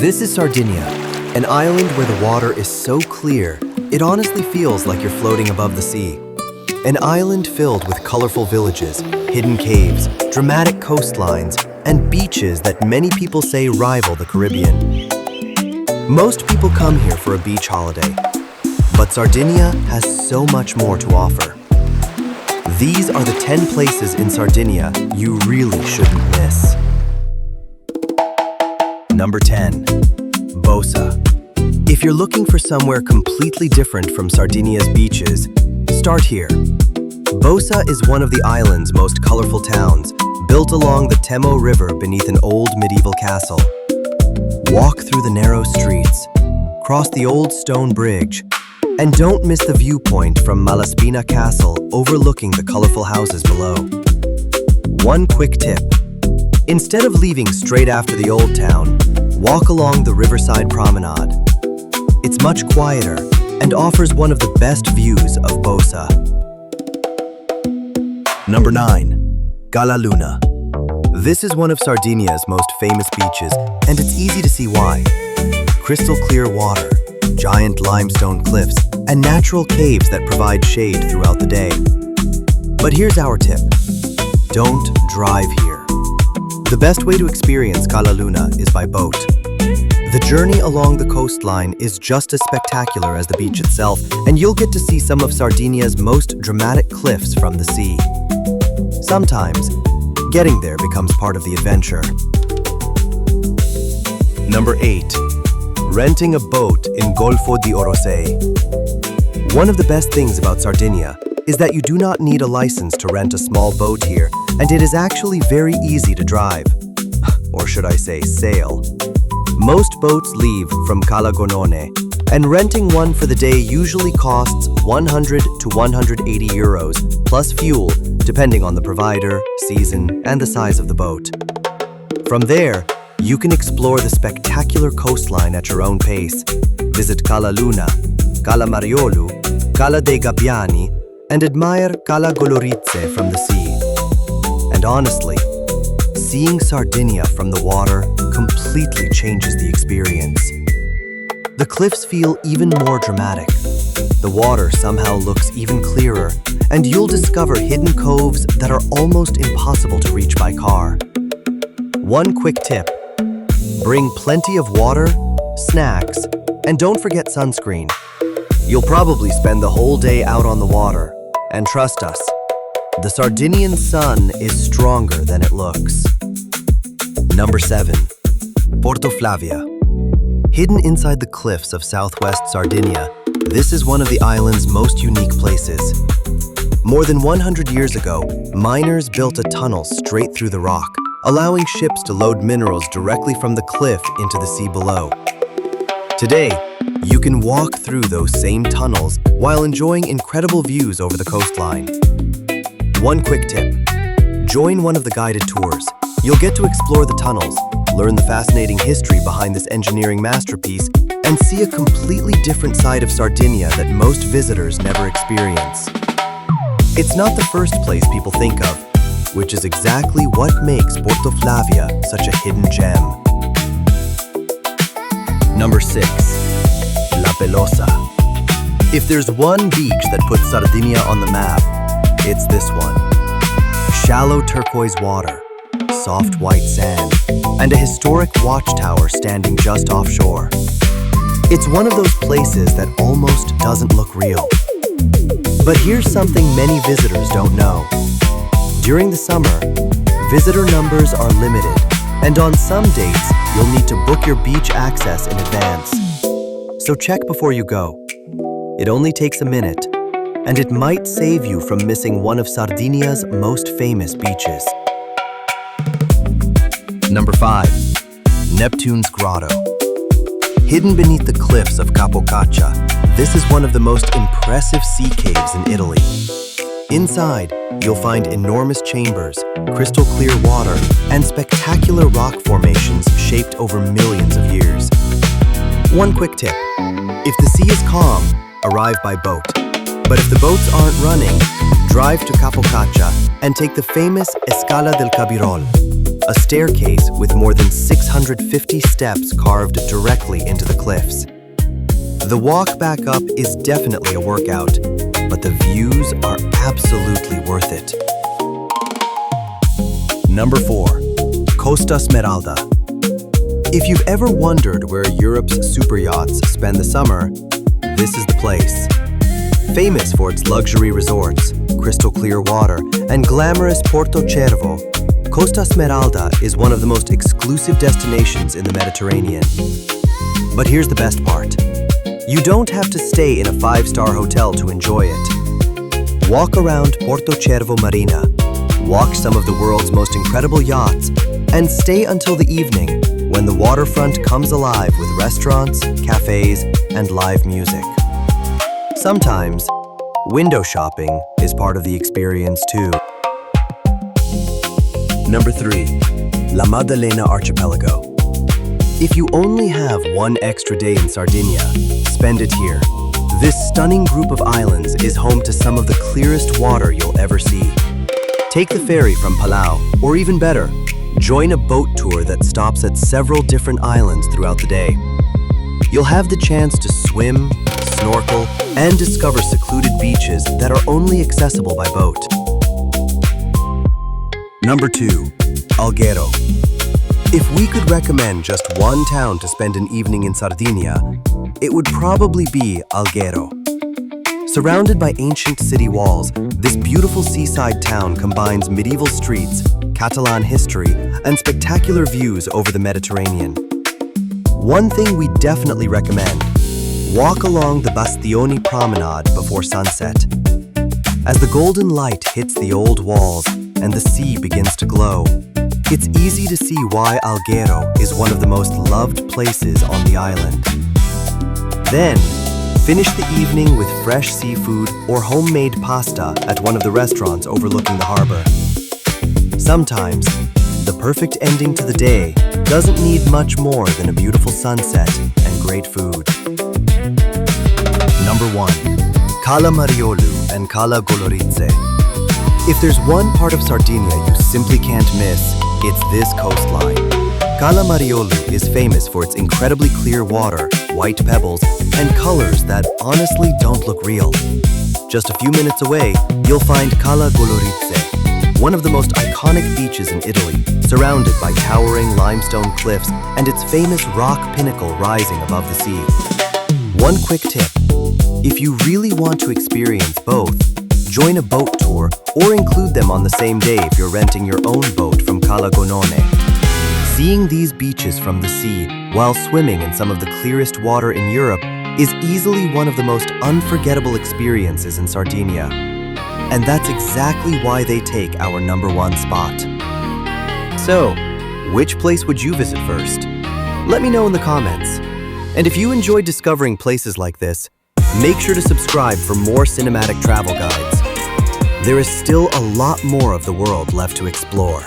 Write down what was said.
This is Sardinia, an island where the water is so clear, it honestly feels like you're floating above the sea. An island filled with colorful villages, hidden caves, dramatic coastlines, and beaches that many people say rival the Caribbean. Most people come here for a beach holiday, but Sardinia has so much more to offer. These are the 10 places in Sardinia you really shouldn't miss. Number 10. Bosa. If you're looking for somewhere completely different from Sardinia's beaches, start here. Bosa is one of the island's most colorful towns, built along the Temo River beneath an old medieval castle. Walk through the narrow streets, cross the old stone bridge, and don't miss the viewpoint from Malaspina Castle overlooking the colorful houses below. One quick tip. Instead of leaving straight after the old town, walk along the riverside promenade. It's much quieter and offers one of the best views of Bosa. Number 9. Cala Luna. This is one of Sardinia's most famous beaches, and it's easy to see why. Crystal clear water, giant limestone cliffs, and natural caves that provide shade throughout the day. But here's our tip. Don't drive here. The best way to experience Cala Luna is by boat. The journey along the coastline is just as spectacular as the beach itself, and you'll get to see some of Sardinia's most dramatic cliffs from the sea. Sometimes, getting there becomes part of the adventure. Number 8. Renting a boat in Golfo di Orosei. One of the best things about Sardinia is that you do not need a license to rent a small boat here, and it is actually very easy to drive. Or should I say sail. Most boats leave from Cala Gonone, and renting one for the day usually costs 100 to 180 euros, plus fuel, depending on the provider, season, and the size of the boat. From there, you can explore the spectacular coastline at your own pace, visit Cala Luna, Cala Mariolu, Cala dei Gabbiani, and admire Cala Goloritzé from the sea. And honestly, seeing Sardinia from the water completely changes the experience. The cliffs feel even more dramatic. The water somehow looks even clearer, and you'll discover hidden coves that are almost impossible to reach by car. One quick tip. Bring plenty of water, snacks, and don't forget sunscreen. You'll probably spend the whole day out on the water, and trust us, the Sardinian sun is stronger than it looks. Number 7. Porto Flavia. Hidden inside the cliffs of southwest Sardinia, this is one of the island's most unique places. More than 100 years ago, miners built a tunnel straight through the rock, allowing ships to load minerals directly from the cliff into the sea below. Today, you can walk through those same tunnels while enjoying incredible views over the coastline. One quick tip. Join one of the guided tours. You'll get to explore the tunnels, learn the fascinating history behind this engineering masterpiece, and see a completely different side of Sardinia that most visitors never experience. It's not the first place people think of, which is exactly what makes Porto Flavia such a hidden gem. Number 6. La Pelosa. If there's one beach that puts Sardinia on the map, it's this one. Shallow turquoise water, soft white sand, and a historic watchtower standing just offshore. It's one of those places that almost doesn't look real. But here's something many visitors don't know. During the summer, visitor numbers are limited, and on some dates, you'll need to book your beach access in advance. So check before you go. It only takes a minute, and it might save you from missing one of Sardinia's most famous beaches. Number 5. Neptune's Grotto. Hidden beneath the cliffs of Capo Caccia, this is one of the most impressive sea caves in Italy. Inside, you'll find enormous chambers, crystal clear water, and spectacular rock formations shaped over millions of years. One quick tip. If the sea is calm, arrive by boat. But if the boats aren't running, drive to Capo Caccia and take the famous Escala del Cabirol, a staircase with more than 650 steps carved directly into the cliffs. The walk back up is definitely a workout, but the views are absolutely worth it. Number 4. Costa Smeralda. If you've ever wondered where Europe's super yachts spend the summer, this is the place. Famous for its luxury resorts, crystal clear water, and glamorous Porto Cervo, Costa Smeralda is one of the most exclusive destinations in the Mediterranean. But here's the best part. You don't have to stay in a 5-star hotel to enjoy it. Walk around Porto Cervo Marina, watch some of the world's most incredible yachts, and stay until the evening when the waterfront comes alive with restaurants, cafes, and live music. Sometimes, window shopping is part of the experience too. Number 3. La Maddalena Archipelago. If you only have one extra day in Sardinia, spend it here. This stunning group of islands is home to some of the clearest water you'll ever see. Take the ferry from Palau, or even better, join a boat tour that stops at several different islands throughout the day. You'll have the chance to swim, snorkel, and discover secluded beaches that are only accessible by boat. Number 2. Alghero. If we could recommend just one town to spend an evening in Sardinia, it would probably be Alghero. Surrounded by ancient city walls, this beautiful seaside town combines medieval streets, Catalan history, and spectacular views over the Mediterranean. One thing we definitely recommend: walk along the Bastioni promenade before sunset. As the golden light hits the old walls and the sea begins to glow, it's easy to see why Alghero is one of the most loved places on the island. Then, finish the evening with fresh seafood or homemade pasta at one of the restaurants overlooking the harbor. Sometimes, the perfect ending to the day doesn't need much more than a beautiful sunset and great food. Number 1. Cala Mariolu and Cala Goloritzé. If there's one part of Sardinia you simply can't miss, it's this coastline. Cala Mariolu is famous for its incredibly clear water, white pebbles, and colors that honestly don't look real. Just a few minutes away, you'll find Cala Goloritzé, one of the most iconic beaches in Italy, surrounded by towering limestone cliffs and its famous rock pinnacle rising above the sea. One quick tip: if you really want to experience both, join a boat tour or include them on the same day if you're renting your own boat from Cala Gonone. Seeing these beaches from the sea while swimming in some of the clearest water in Europe is easily one of the most unforgettable experiences in Sardinia. And that's exactly why they take our number 1 spot. So, which place would you visit first? Let me know in the comments. And if you enjoyed discovering places like this, make sure to subscribe for more cinematic travel guides. There is still a lot more of the world left to explore.